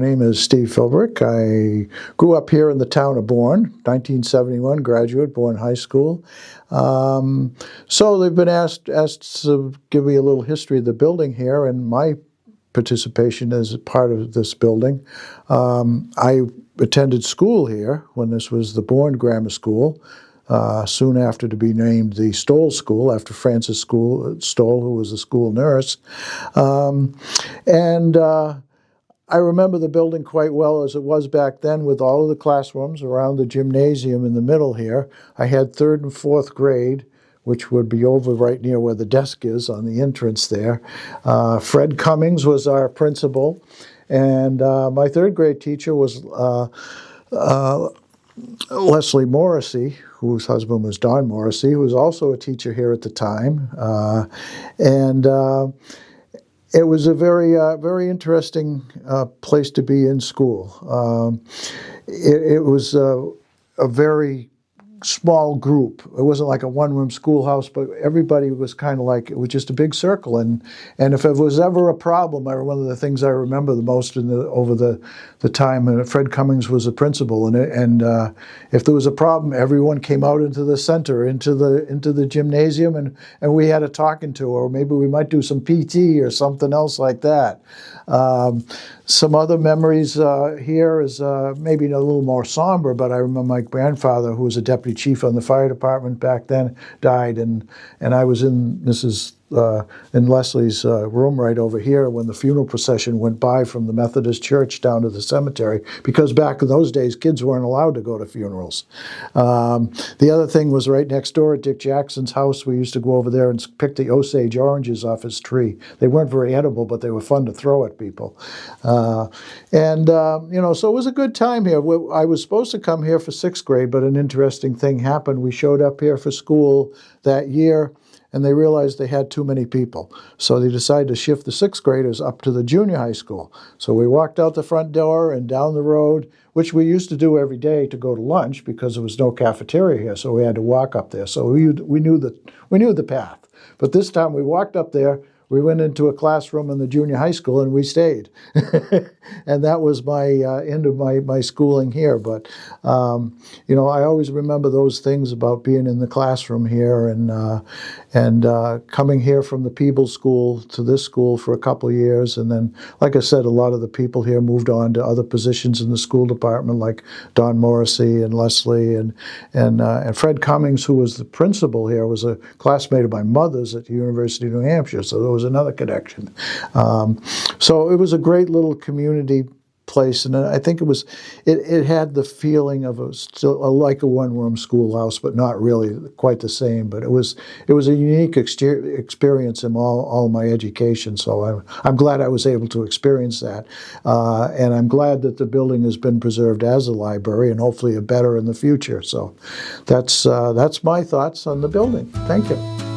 name is Steve Philbrick. I grew up here in the town of Bourne, 1971, graduate, Bourne High School. So they've been asked to give me a little history of the building here and my participation as a part of this building. I attended school here when this was the Bourne Grammar School, soon after to be named the Stoll School, after Frances Stoll, who was a school nurse. I remember the building quite well as it was back then, with all of the classrooms around the gymnasium in the middle here. I had 3rd and 4th grade, which would be over right near where the desk is on the entrance there. Fred Cummings was our principal, and my 3rd grade teacher was Leslie Morrissey, whose husband was Don Morrissey, who was also a teacher here at the time. It was a very interesting place to be in school. It was a very small group. It wasn't like a one-room schoolhouse, but everybody was kind of like, it was just a big circle. And if it was ever a problem, one of the things I remember the most over the time, Fred Cummings was the principal, and if there was a problem, everyone came out into the center, into the gymnasium, and we had a talking to, or maybe we might do some PT or something else like that. Some other memories here is maybe a little more somber, but I remember my grandfather, who was a deputy chief on the fire department back then, died, and I was in Leslie's room right over here when the funeral procession went by from the Methodist church down to the cemetery, because back in those days, kids weren't allowed to go to funerals. The other thing was right next door at Dick Jackson's house. We used to go over there and pick the Osage oranges off his tree. They weren't very edible, but they were fun to throw at people. So it was a good time here. I was supposed to come here for 6th grade, but an interesting thing happened. We showed up here for school that year, and they realized they had too many people. So they decided to shift the 6th graders up to the junior high school. So we walked out the front door and down the road, which we used to do every day to go to lunch because there was no cafeteria here, so we had to walk up there. So we knew the path. But this time we walked up there, we went into a classroom in the junior high school, and we stayed. And that was my end of my schooling here. But, I always remember those things about being in the classroom here and coming here from the Peebles School to this school for a couple of years. And then, like I said, a lot of the people here moved on to other positions in the school department, like Don Morrissey and Leslie and Fred Cummings, who was the principal here, was a classmate of my mother's at the University of New Hampshire. So there was another connection. So it was a great little community place, and I think it had the feeling of like a one-room schoolhouse, but not really quite the same. But it was a unique experience in all my education. So I'm glad I was able to experience that, and I'm glad that the building has been preserved as a library, and hopefully a better in the future. So that's my thoughts on the building. Thank you.